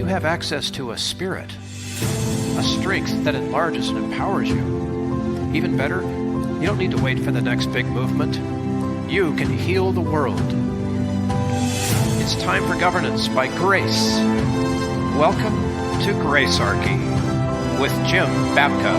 you have access to a spirit, a strength that enlarges and empowers you. Even better, you don't need to wait for the next big movement. You can heal the world. It's time for governance by Grace. Welcome to Gracearchy with Jim Babka.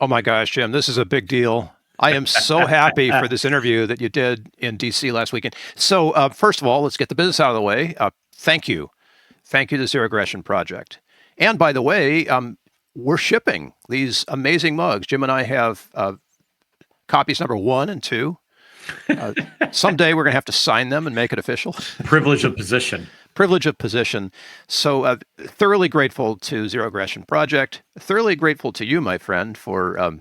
Oh my gosh, Jim, this is a big deal. I am so happy for this interview that you did in D.C. last weekend. So first of all, let's get the business out of the way. Thank you. Thank you to Zero Aggression Project. And by the way, we're shipping these amazing mugs. Jim and I have copies number 1 and 2. Someday we're going to have to sign them and make it official. Privilege of position. Privilege of position. So thoroughly grateful to Zero Aggression Project. Thoroughly grateful to you, my friend, for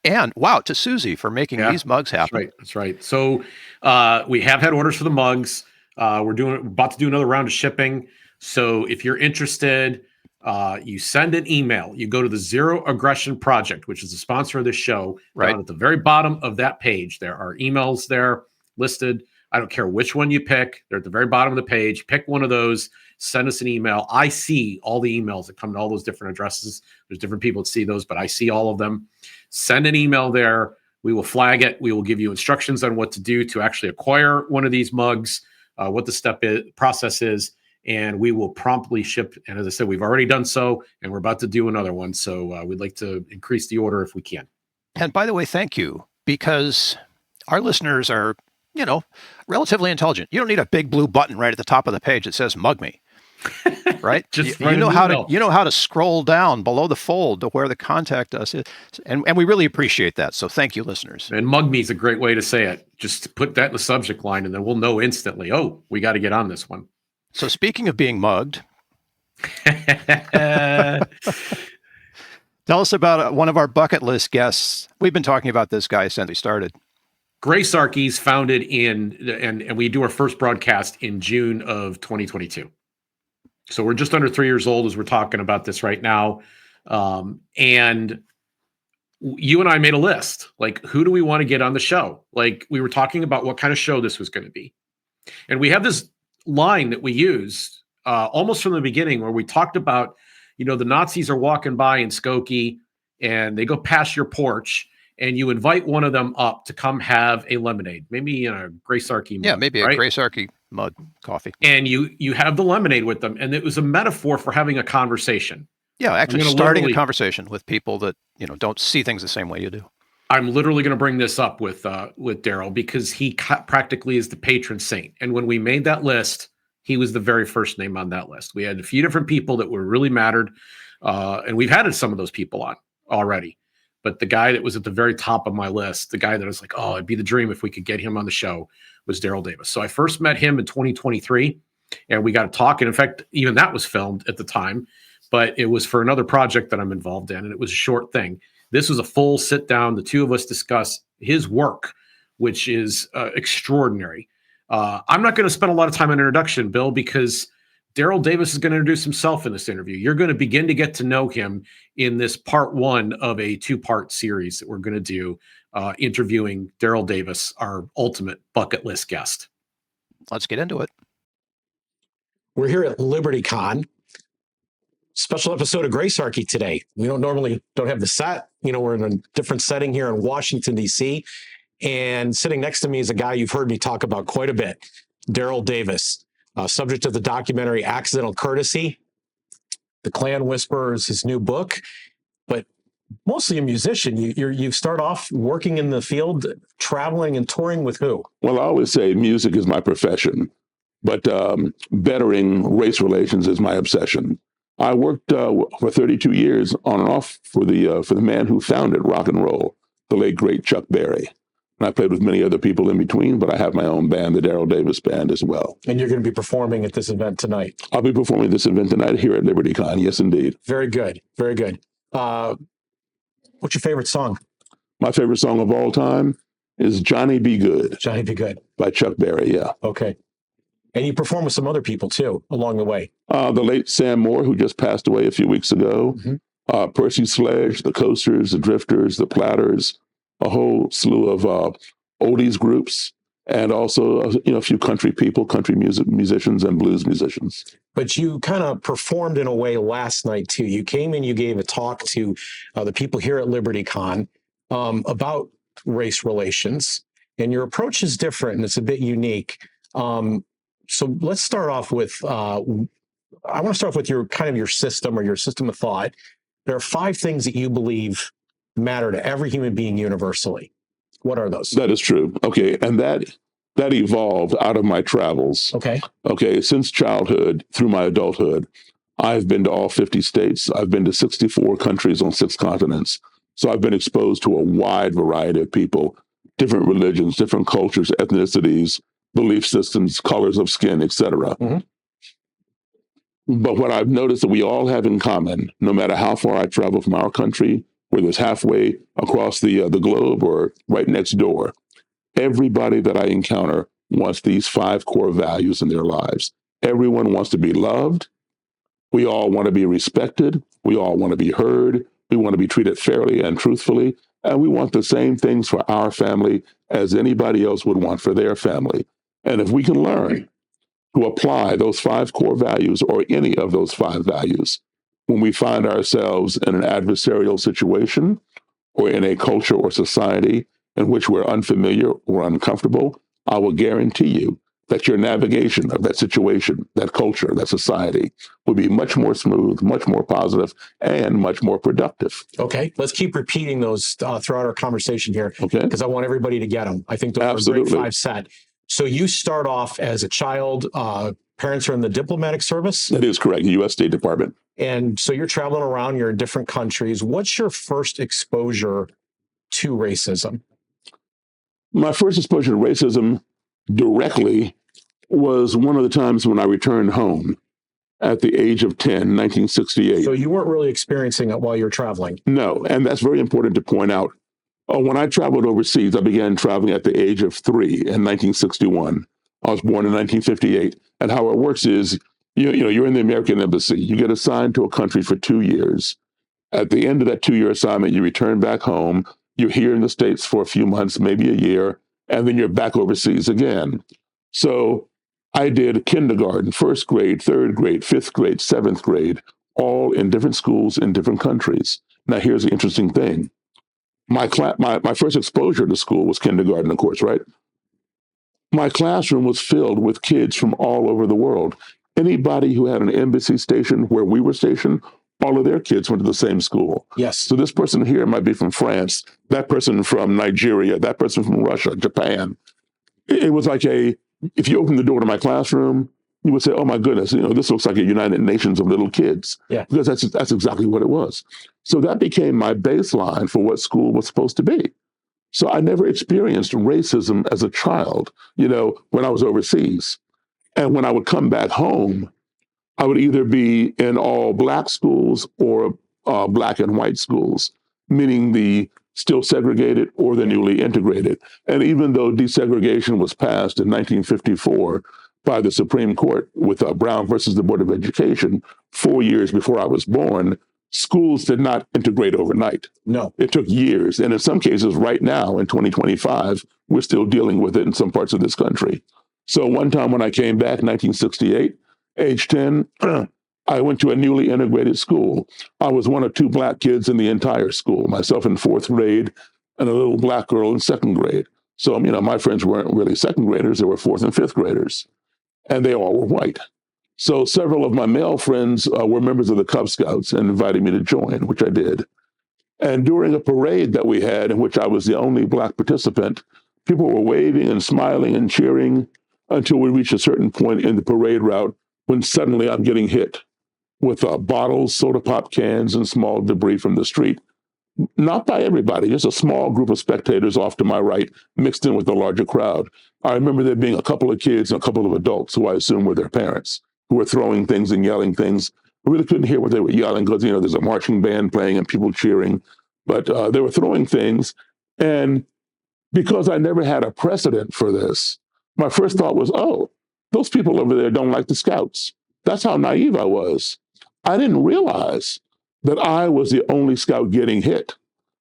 and wow, to Susie for making these mugs happen. That's right. So we have had orders for the mugs. We're about to do another round of shipping. So if you're interested, you send an email. You go to the Zero Aggression Project, which is the sponsor of this show. Right down at the very bottom of that page, there are emails there listed. I don't care which one you pick. They're at the very bottom of the page. Pick one of those. Send us an email. I see all the emails that come to all those different addresses. There's different people that see those, but I see all of them. Send an email there. We will flag it. We will give you instructions on what to do to actually acquire one of these mugs, what the process is, and we will promptly ship. And as I said, we've already done so, and we're about to do another one. So we'd like to increase the order if we can. And by the way, thank you, because our listeners are, relatively intelligent. You don't need a big blue button right at the top of the page that says "Mug me," right? you know how to scroll down below the fold to where the contact us is, and we really appreciate that. So thank you, listeners. And "Mug me" is a great way to say it. Just put that in the subject line, and then we'll know instantly. Oh, we got to get on this one. So speaking of being mugged, tell us about one of our bucket list guests. We've been talking about this guy since we started. Gracearchy's founded and we do our first broadcast in June of 2022. So we're just under 3 years old as we're talking about this right now. And you and I made a list. Like, who do we want to get on the show? Like, we were talking about what kind of show this was going to be. And we have this line that we used almost from the beginning where we talked about, the Nazis are walking by in Skokie and they go past your porch, and you invite one of them up to come have a lemonade, maybe in a Gracearchy mug. Yeah, maybe a Gracearchy mug coffee. And you have the lemonade with them, and it was a metaphor for having a conversation. Yeah, actually starting a conversation with people that don't see things the same way you do. I'm literally going to bring this up with Daryl because he practically is the patron saint. And when we made that list, he was the very first name on that list. We had a few different people that were really mattered, and we've had some of those people on already. But the guy that was at the very top of my list, the guy that was like, oh, it'd be the dream if we could get him on the show, was Daryl Davis. So I first met him in 2023, and we got to talk. And in fact, even that was filmed at the time, but it was for another project that I'm involved in, and it was a short thing. This was a full sit down. The two of us discuss his work, which is extraordinary. I'm not going to spend a lot of time on introduction, Bill, because Daryl Davis is going to introduce himself in this interview. You're going to begin to get to know him in this part 1 of a 2-part series that we're going to do, interviewing Daryl Davis, our ultimate bucket list guest. Let's get into it. We're here at LibertyCon. Special episode of Gracearchy today. We don't have the set. We're in a different setting here in Washington, D.C. And sitting next to me is a guy you've heard me talk about quite a bit, Daryl Davis. Subject of the documentary Accidental Courtesy. The Klan Whisperer is his new book, but mostly a musician. You start off working in the field, traveling and touring with who? Well, I always say music is my profession, but bettering race relations is my obsession. I worked for 32 years on and off for the man who founded rock and roll, the late great Chuck Berry. And I played with many other people in between, but I have my own band, the Daryl Davis Band, as well. And you're going to be performing at this event tonight? I'll be performing at this event tonight here at LibertyCon. Yes, indeed. Very good. Very good. What's your favorite song? My favorite song of all time is Johnny Be Good. Johnny Be Good. By Chuck Berry, yeah. Okay. And you perform with some other people, too, along the way. The late Sam Moore, who just passed away a few weeks ago. Mm-hmm. Percy Sledge, the Coasters, the Drifters, the Platters, a whole slew of oldies groups. and also a few country people, country musicians, and blues musicians. But you kind of performed in a way last night too. You came and you gave a talk to the people here at LibertyCon about race relations, and your approach is different and it's a bit unique. So let's start off with. I want to start off with your kind of your system or your system of thought. There are 5 things that you believe matter to every human being universally. What are those? That is true. Okay, and that evolved out of my travels. Okay, since childhood through my adulthood, I've been to all 50 states. I've been to 64 countries on 6 continents. So I've been exposed to a wide variety of people, different religions, different cultures, ethnicities, belief systems, colors of skin, etc. But what I've noticed that we all have in common, no matter how far I travel from our country, whether it's halfway across the globe or right next door, everybody that I encounter wants these 5 core values in their lives. Everyone wants to be loved. We all want to be respected. We all want to be heard. We want to be treated fairly and truthfully. And we want the same things for our family as anybody else would want for their family. And if we can learn to apply those 5 core values or any of those 5 values when we find ourselves in an adversarial situation or in a culture or society in which we're unfamiliar or uncomfortable, I will guarantee you that your navigation of that situation, that culture, that society will be much more smooth, much more positive, and much more productive. Okay, let's keep repeating those throughout our conversation here, because I want everybody to get them. I think those are a great 5 set. So you start off as a child, parents are in the diplomatic service? That is correct, the U.S. State Department. And so you're traveling around, you're in different countries. What's your first exposure to racism? My first exposure to racism directly was one of the times when I returned home at the age of 10, 1968. So you weren't really experiencing it while you were traveling? No, and that's very important to point out. When I traveled overseas, I began traveling at the age of 3 in 1961. I was born in 1958. And how it works is, you're in the American Embassy. You get assigned to a country for 2 years. At the end of that 2-year assignment, you return back home. You're here in the States for a few months, maybe a year, and then you're back overseas again. So I did kindergarten, 1st grade, 3rd grade, 5th grade, 7th grade, all in different schools in different countries. Now, here's the interesting thing. My first exposure to school was kindergarten, of course, right? My classroom was filled with kids from all over the world. Anybody who had an embassy station where we were stationed, all of their kids went to the same school. Yes. So this person here might be from France, that person from Nigeria, that person from Russia, Japan. It was like if you opened the door to my classroom, you would say, oh my goodness, this looks like a United Nations of little kids. Yeah. Because that's exactly what it was. So that became my baseline for what school was supposed to be. So I never experienced racism as a child, when I was overseas. And when I would come back home, I would either be in all Black schools or Black and white schools, meaning the still segregated or the newly integrated. And even though desegregation was passed in 1954 by the Supreme Court with Brown versus the Board of Education, 4 years before I was born, schools did not integrate overnight. No. It took years. And in some cases, right now in 2025, we're still dealing with it in some parts of this country. So one time when I came back in 1968, age 10, I went to a newly integrated school. I was one of 2 Black kids in the entire school, myself in 4th grade and a little Black girl in 2nd grade. So, my friends weren't really 2nd graders, they were 4th and 5th graders. And they all were white. So several of my male friends were members of the Cub Scouts and invited me to join, which I did. And during a parade that we had in which I was the only Black participant, people were waving and smiling and cheering until we reached a certain point in the parade route when suddenly I'm getting hit with bottles, soda pop cans, and small debris from the street. Not by everybody, just a small group of spectators off to my right, mixed in with the larger crowd. I remember there being a couple of kids and a couple of adults who I assume were their parents, who were throwing things and yelling things. I really couldn't hear what they were yelling because, there's a marching band playing and people cheering. But they were throwing things. And because I never had a precedent for this, my first thought was, oh, those people over there don't like the Scouts. That's how naive I was. I didn't realize that I was the only Scout getting hit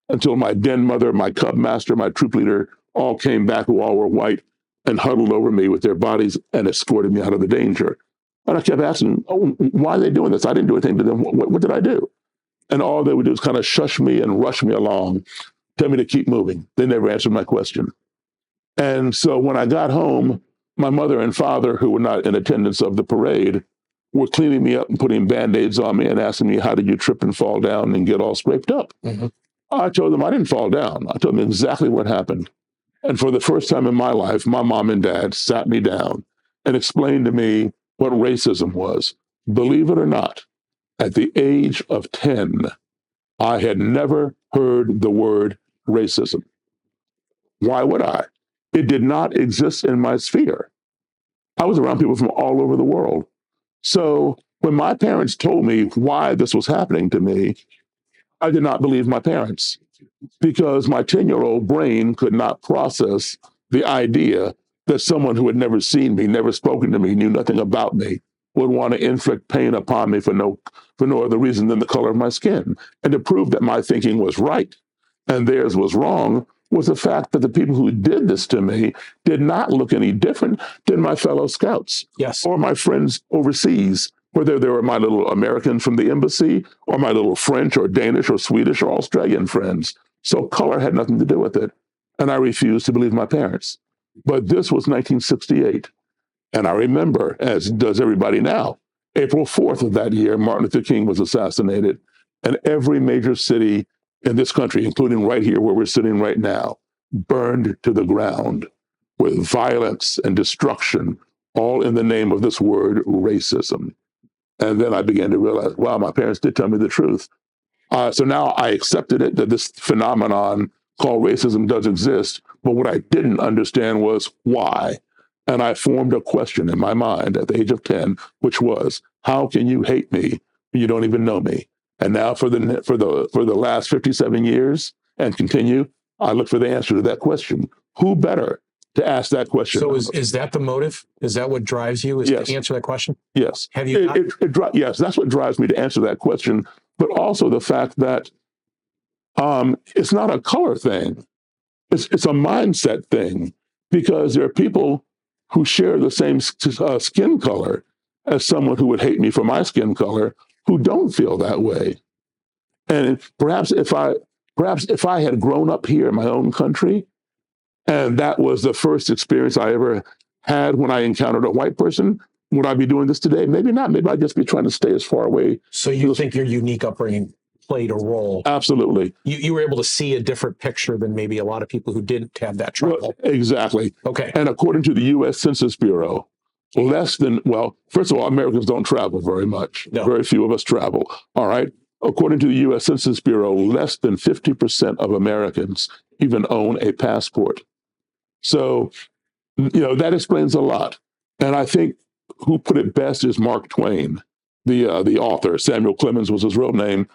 until my den mother, my Cub master, my troop leader all came back, who all were white. and huddled over me with their bodies and escorted me out of the danger. And I kept asking, oh, why are they doing this? I didn't do anything to them. What did I do? And all they would do is kind of shush me and rush me along, tell me to keep moving. They never answered my question. And so when I got home, my mother and father, who were not in attendance of the parade, were cleaning me up and putting Band-Aids on me and asking me, how did you trip and fall down and get all scraped up? Mm-hmm. I told them I didn't fall down. I told them exactly what happened. And for the first time in my life, my mom and dad sat me down and explained to me what racism was. Believe it or not, at the age of 10, I had never heard the word racism. Why would I? It did not exist in my sphere. I was around people from all over the world. So when my parents told me why this was happening to me, I did not believe my parents because my 10-year-old brain could not process the idea that someone who had never seen me, never spoken to me, knew nothing about me, would want to inflict pain upon me for no other reason than the color of my skin. And to prove that my thinking was right and theirs was wrong was the fact that the people who did this to me did not look any different than my fellow scouts, yes, or my friends overseas, whether they were my little American from the embassy or my little French or Danish or Swedish or Australian friends. So color had nothing to do with it. And I refused to believe my parents. But this was 1968. And I remember, as does everybody now, April 4th of that year, Martin Luther King was assassinated. And every major city in this country, including right here where we're sitting right now, burned to the ground with violence and destruction, all in the name of this word, racism. And then I began to realize, wow, my parents did tell me the truth. So now I accepted it, that this phenomenon called racism does exist. But what I didn't understand was why. And I formed a question in my mind at the age of 10, which was, how can you hate me when you don't even know me? And now for the last 57 years and continue, I look for the answer to that question. Who better to ask that question? So is that the motive? Is that what drives you? Is yes. To answer that question? Yes. Have you? Yes, that's what drives me to answer that question. But also the fact that it's not a color thing. It's a mindset thing, because there are people who share the same skin color as someone who would hate me for my skin color who don't feel that way. And perhaps if I had grown up here in my own country, and that was the first experience I ever had when I encountered a white person, would I be doing this today? Maybe not. Maybe I'd just be trying to stay as far away. So you think your unique upbringing played a role? Absolutely. You were able to see a different picture than maybe a lot of people who didn't have that travel. Well, exactly. Okay. And according to the U.S. Census Bureau, first of all, Americans don't travel very much. No. Very few of us travel. All right. According to the U.S. Census Bureau, less than 50% of Americans even own a passport. So, that explains a lot. And I think who put it best is Mark Twain, the author. Samuel Clemens was his real name.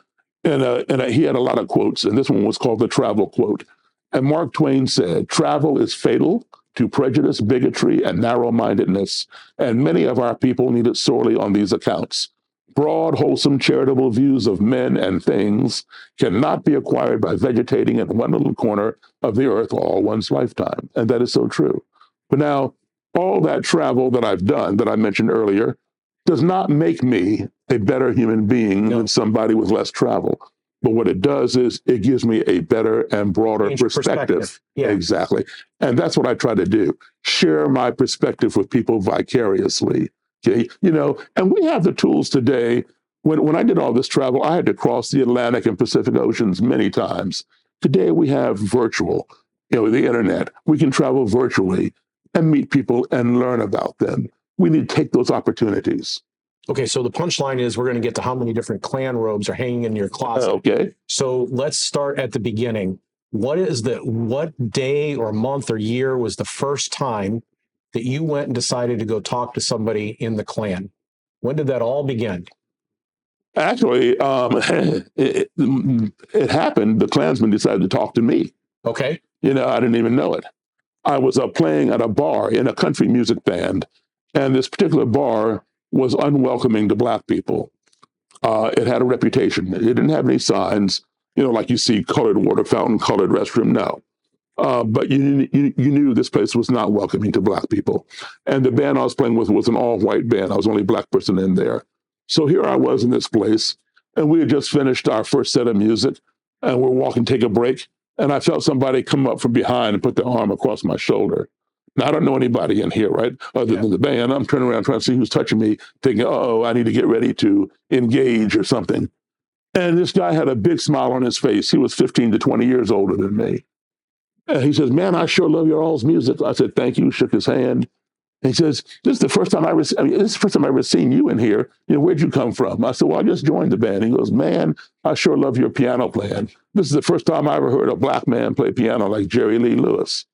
And he had a lot of quotes, and this one was called the travel quote. And Mark Twain said, travel is fatal to prejudice, bigotry, and narrow-mindedness, and many of our people need it sorely on these accounts. Broad, wholesome, charitable views of men and things cannot be acquired by vegetating in one little corner of the earth all one's lifetime. And that is so true. But now, all that travel that I've done, that I mentioned earlier, does not make me a better human being than somebody with less travel. But what it does is it gives me a better and broader perspective. Yeah. Exactly. And that's what I try to do. Share my perspective with people vicariously. Okay. And we have the tools today. When I did all this travel, I had to cross the Atlantic and Pacific Oceans many times. Today we have virtual, the internet. We can travel virtually and meet people and learn about them. We need to take those opportunities. Okay, so the punchline is we're going to get to how many different Klan robes are hanging in your closet. Okay. So let's start at the beginning. What day or month or year was the first time that you went and decided to go talk to somebody in the Klan? When did that all begin? Actually, it happened. The Klansmen decided to talk to me. Okay. I didn't even know it. I was playing at a bar in a country music band, and this particular bar was unwelcoming to Black people. It had a reputation. It didn't have any signs, like you see colored water fountain, colored restroom. No. but you knew this place was not welcoming to black people. And the band I was playing with was an all-white band. I was the only black person in there. So here I was in this place, and we had just finished our first set of music, and we're walking, take a break, and I felt somebody come up from behind and put their arm across my shoulder. Now, I don't know anybody in here, right, other than the band. I'm turning around trying to see who's touching me, thinking, oh, I need to get ready to engage or something. And this guy had a big smile on his face. He was 15 to 20 years older than me. And he says, man, I sure love your all's music. I said, thank you, shook his hand. And he says, this is the first time this is the first time I ever seen you in here. Where'd you come from? I said, well, I just joined the band. He goes, man, I sure love your piano playing. This is the first time I ever heard a black man play piano like Jerry Lee Lewis.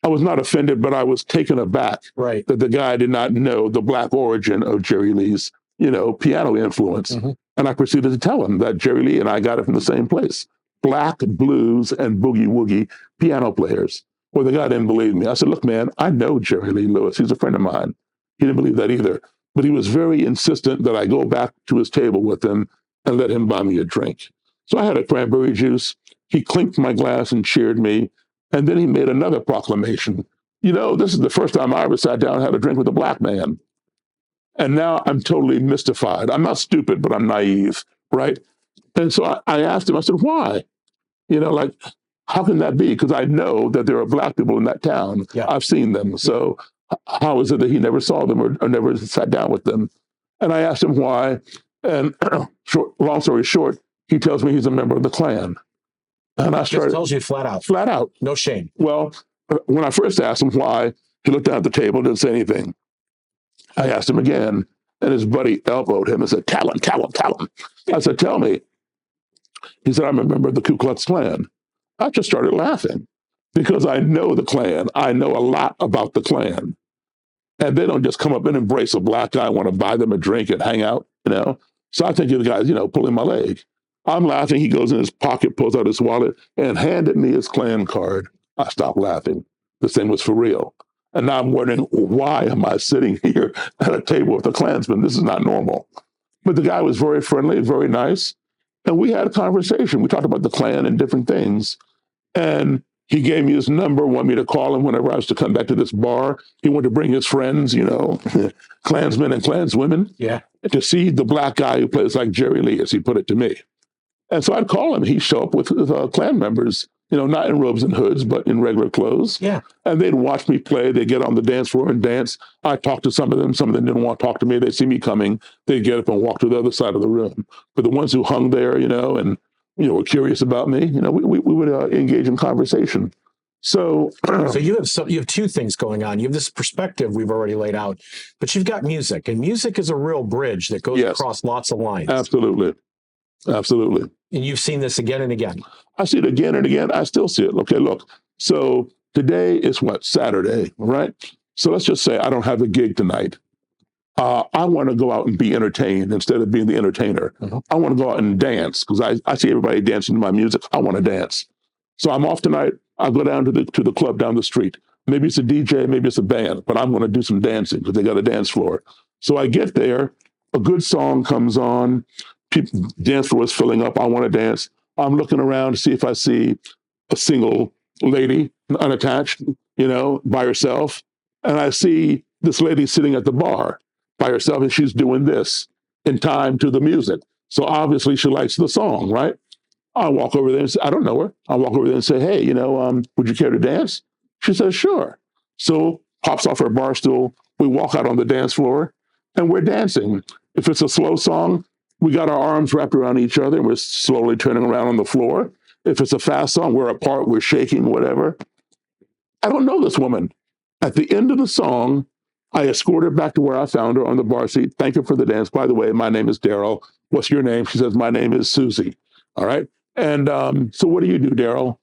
I was not offended, but I was taken aback that the guy did not know the black origin of Jerry Lee's, piano influence. Mm-hmm. And I proceeded to tell him that Jerry Lee and I got it from the same place. Black blues and boogie woogie piano players. Well, the guy didn't believe me. I said, look, man, I know Jerry Lee Lewis. He's a friend of mine. He didn't believe that either. But he was very insistent that I go back to his table with him and let him buy me a drink. So I had a cranberry juice. He clinked my glass and cheered me. And then he made another proclamation. This is the first time I ever sat down and had a drink with a black man. And now I'm totally mystified. I'm not stupid, but I'm naive, right? And so I asked him, I said, why? How can that be? Because I know that there are black people in that town. Yeah. I've seen them. So how is it that he never saw them or never sat down with them? And I asked him why. And long story short, he tells me he's a member of the Klan. And I started. Just tells you flat out. Flat out. No shame. Well, when I first asked him why, he looked down at the table and didn't say anything. I asked him again, and his buddy elbowed him and said, tell him. I said, tell me. He said, I'm a member of the Ku Klux Klan. I just started laughing because I know the Klan. I know a lot about the Klan. And they don't just come up and embrace a black guy, want to buy them a drink and hang out, So I think the guy's, pulling my leg. I'm laughing. He goes in his pocket, pulls out his wallet, and handed me his Klan card. I stopped laughing. This thing was for real. And now I'm wondering, why am I sitting here at a table with a Klansman? This is not normal. But the guy was very friendly, very nice. And we had a conversation. We talked about the Klan and different things. And he gave me his number, wanted me to call him whenever I was to come back to this bar. He wanted to bring his friends, Klansmen and Klanswomen, to see the black guy who plays like Jerry Lee, as he put it to me. And so I'd call him. He'd show up with Klan members, not in robes and hoods, but in regular clothes. Yeah. And they'd watch me play. They'd get on the dance floor and dance. I'd talk to some of them. Some of them didn't want to talk to me. They'd see me coming. They'd get up and walk to the other side of the room. But the ones who hung there, and were curious about me, we would engage in conversation. So you have two things going on. You have this perspective we've already laid out, but you've got music, and music is a real bridge that goes across lots of lines. Absolutely. And you've seen this again and again. I see it again and again. I still see it. Okay, look. So today is Saturday, right? So let's just say I don't have a gig tonight. I want to go out and be entertained instead of being the entertainer. Mm-hmm. I want to go out and dance because I see everybody dancing to my music. I want to dance. So I'm off tonight. I'll go down to the club down the street. Maybe it's a DJ, maybe it's a band, but I'm going to do some dancing because they got a dance floor. So I get there. A good song comes on. People, dance floor is filling up. I want to dance. I'm looking around to see if I see a single lady, unattached, by herself. And I see this lady sitting at the bar by herself, and she's doing this in time to the music. So obviously she likes the song, right? I walk over there and say, I don't know her. I walk over there and say, hey, would you care to dance? She says, sure. So pops off her bar stool. We walk out on the dance floor and we're dancing. If it's a slow song, we got our arms wrapped around each other and we're slowly turning around on the floor. If it's a fast song, we're apart, we're shaking, whatever. I don't know this woman. At the end of the song, I escort her back to where I found her on the bar seat. Thank her for the dance. By the way, my name is Daryl. What's your name? She says, my name is Susie. All right. And so what do you do, Daryl?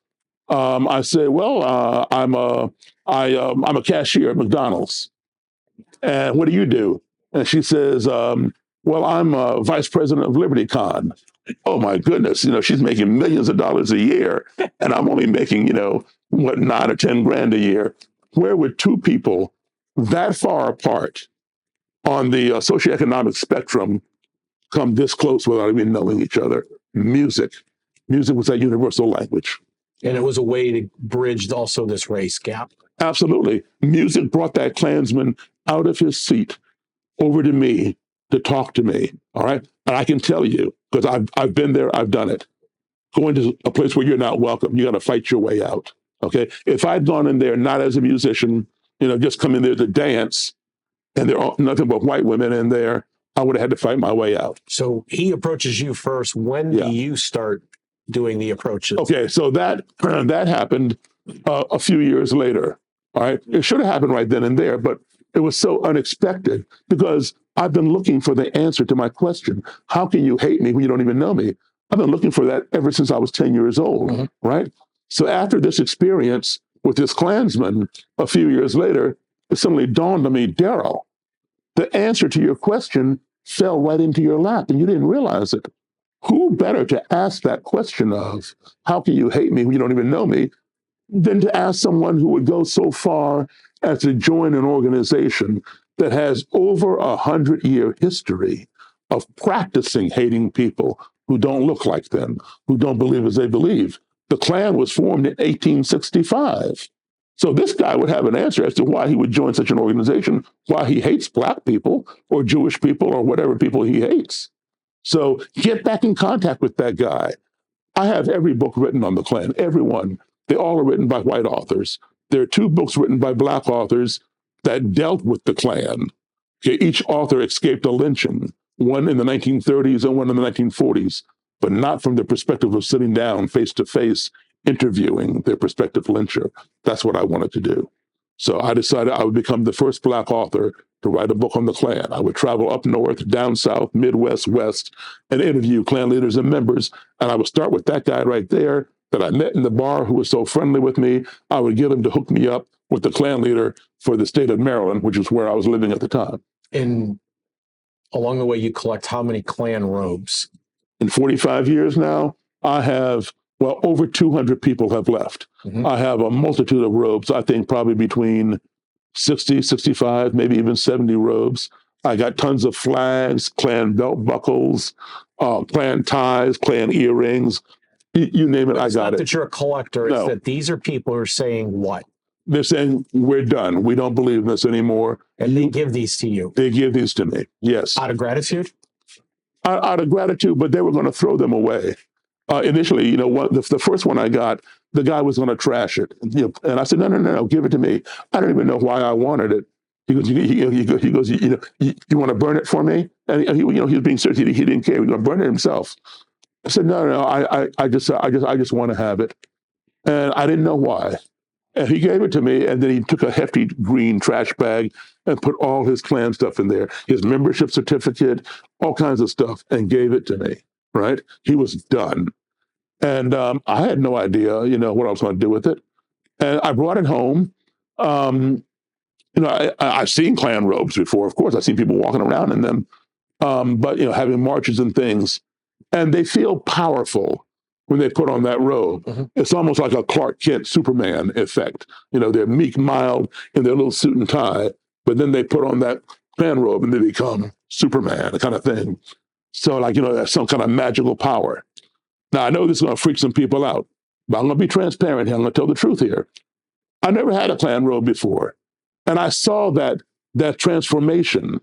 I say, well, I'm a cashier at McDonald's. And what do you do? And she says, well, I'm vice president of LibertyCon. Oh my goodness. She's making millions of dollars a year. And I'm only making, 9 or 10 grand a year. Where would two people that far apart on the socioeconomic spectrum come this close without even knowing each other? Music was that universal language. And it was a way to bridge also this race gap. Absolutely. Music brought that Klansman out of his seat over to me to talk to me. All right. And I can tell you, because I've been there, I've done it. Going to a place where you're not welcome, you got to fight your way out. Okay. If I'd gone in there not as a musician, just come in there to dance, and there are nothing but white women in there, I would have had to fight my way out. So he approaches you first. When do you start doing the approaches? Okay, so that happened a few years later. All right, it should have happened right then and there, but it was so unexpected because I've been looking for the answer to my question: how can you hate me when you don't even know me? I've been looking for that ever since I was 10 years old. Right. So after this experience with this Klansman, a few years later, it suddenly dawned on me, Daryl, the answer to your question fell right into your lap and you didn't realize it. Who better to ask that question of, how can you hate me when you don't even know me, than to ask someone who would go so far as to join an organization that has over 100-year history of practicing hating people who don't look like them, who don't believe as they believe. The Klan was formed in 1865. So this guy would have an answer as to why he would join such an organization, why he hates Black people or Jewish people or whatever people he hates. So get back in contact with that guy. I have every book written on the Klan, every one. They all are written by white authors. There are 2 books written by Black authors that dealt with the Klan. Okay, each author escaped a lynching, one in the 1930s and one in the 1940s, but not from the perspective of sitting down face to face, interviewing their prospective lyncher. That's what I wanted to do. So I decided I would become the first Black author to write a book on the Klan. I would travel up north, down south, Midwest, West, and interview Klan leaders and members. And I would start with that guy right there that I met in the bar who was so friendly with me. I would get him to hook me up with the Klan leader for the state of Maryland, which is where I was living at the time. And along the way, you collect how many Klan robes? In 45 years now, I have, over 200 people have left. I have a multitude of robes, I think probably between 60, 65, maybe even 70 robes. I got tons of flags, Klan belt buckles, Klan ties, Klan earrings. You name it, I got it. It's not that you're a collector. It's that these are people who are saying what? They're saying, we're done. We don't believe in this anymore. And they give these to you? They give these to me, yes. Out of gratitude? Out of gratitude, but they were going to throw them away. Initially, the first one I got, the guy was going to trash it. And I said, no, give it to me. I don't even know why I wanted it. He goes, you want to burn it for me? And he was being serious. He didn't care. He was going to burn it himself. I said, no, I just want to have it. And I didn't know why. And he gave it to me, and then he took a hefty green trash bag and put all his Klan stuff in there, his membership certificate, all kinds of stuff, and gave it to me, right? He was done. And I had no idea, what I was going to do with it. And I brought it home. I've seen Klan robes before, of course. I've seen people walking around in them, but, having marches and things. And they feel powerful when they put on that robe. It's almost like a Clark Kent Superman effect. They're meek, mild in their little suit and tie, but then they put on that Klan robe and they become Superman, kind of thing. So that's some kind of magical power. Now, I know this is going to freak some people out, but I'm going to be transparent here. I'm going to tell the truth here. I never had a Klan robe before. And I saw that transformation,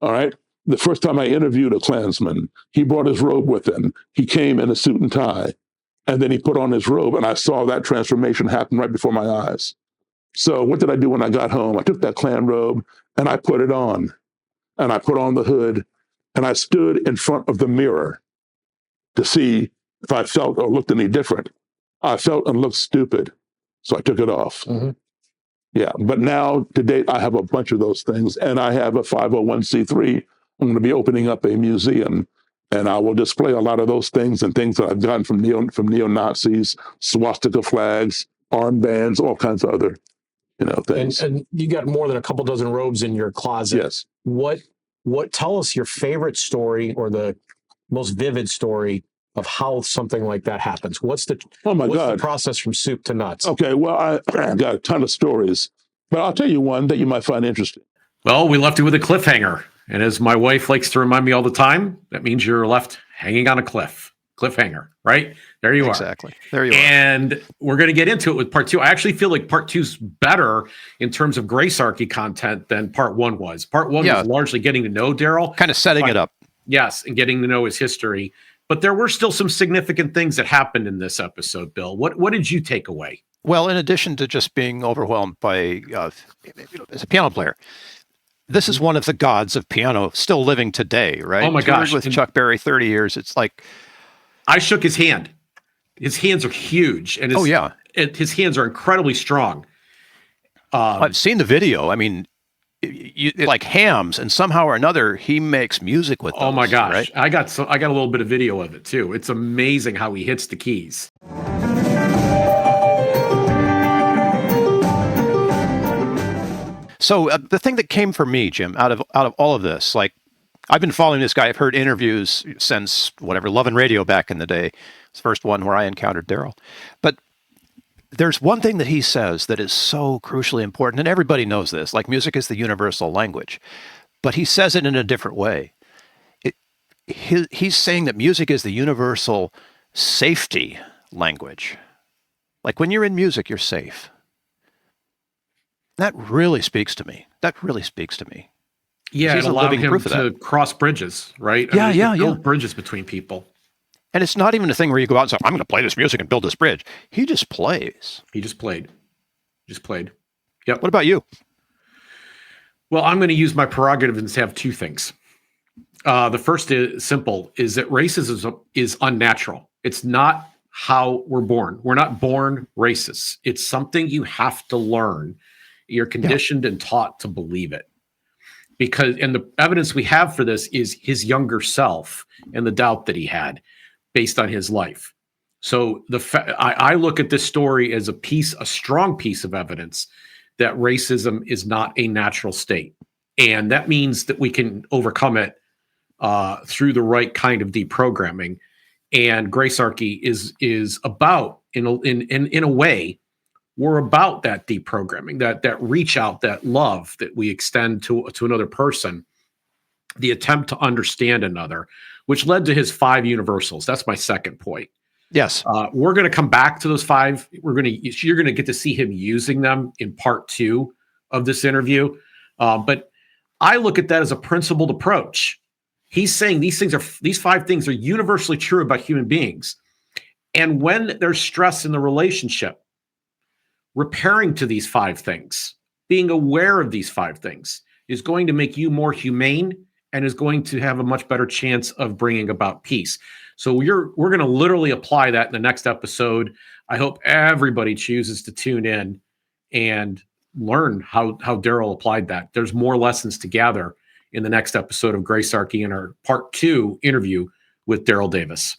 all right? The first time I interviewed a Klansman, he brought his robe with him. He came in a suit and tie, and then he put on his robe, and I saw that transformation happen right before my eyes. So what did I do when I got home? I took that Klan robe, and I put it on, and I put on the hood, and I stood in front of the mirror to see if I felt or looked any different. I felt and looked stupid, so I took it off. Yeah, but now, to date, I have a bunch of those things, and I have a 501c3. I'm going to be opening up a museum, and I will display a lot of those things and things that I've gotten from neo-Nazis, swastika flags, armbands, all kinds of other, things. And you got more than a couple dozen robes in your closet. Yes. What? Tell us your favorite story or the most vivid story of how something like that happens. What's the process from soup to nuts? Okay, well, I got a ton of stories, but I'll tell you one that you might find interesting. Well, we left you with a cliffhanger. And as my wife likes to remind me all the time, that means you're left hanging on a cliff. Cliffhanger, right? There you are. Exactly. There you are. And we're going to get into it with part 2. I actually feel like part 2's better in terms of Gracearchy content than part 1 was. Part 1 was largely getting to know Daryl. Kind of setting it up. Yes, and getting to know his history. But there were still some significant things that happened in this episode, Bill. What did you take away? Well, in addition to just being overwhelmed by, as a piano player, this is one of the gods of piano still living today, right? Oh my gosh. With Chuck Berry 30 years, it's like... I shook his hand. His hands are huge. And his hands are incredibly strong. I've seen the video. I mean, like hams, and somehow or another, he makes music with those. Oh my gosh. Right? I got a little bit of video of it too. It's amazing how he hits the keys. So the thing that came for me, Jim, out of all of this, like, I've been following this guy. I've heard interviews since Love and Radio back in the day. It's the first one where I encountered Daryl. But there's one thing that he says that is so crucially important, and everybody knows this, like music is the universal language. But he says it in a different way. He's saying that music is the universal safety language. Like when you're in music, you're safe. That really speaks to me. Yeah, it allowed him to cross bridges, right? Build bridges between people. And it's not even a thing where you go out and say, I'm going to play this music and build this bridge. He just plays. He just played. Yep. What about you? Well, I'm going to use my prerogative and have 2 things. The first is simple, is that racism is unnatural. It's not how we're born. We're not born racist. It's something you have to learn. You're conditioned and taught to believe it. And the evidence we have for this is his younger self and the doubt that he had based on his life. So I look at this story as a strong piece of evidence that racism is not a natural state. And that means that we can overcome it through the right kind of deprogramming. And Gracearchy is about, in a way, we're about that deprogramming, that reach out, that love that we extend to another person, the attempt to understand another, which led to his 5 universals. That's my second point. Yes. We're going to come back to those 5. You're going to get to see him using them in part 2 of this interview. But I look at that as a principled approach. He's saying these 5 things are universally true about human beings. And when there's stress in the relationship, repairing to these 5 things, being aware of these 5 things is going to make you more humane and is going to have a much better chance of bringing about peace. So we're going to literally apply that in the next episode. I hope everybody chooses to tune in and learn how Daryl applied that. There's more lessons to gather in the next episode of Gracearchy in our part 2 interview with Daryl Davis.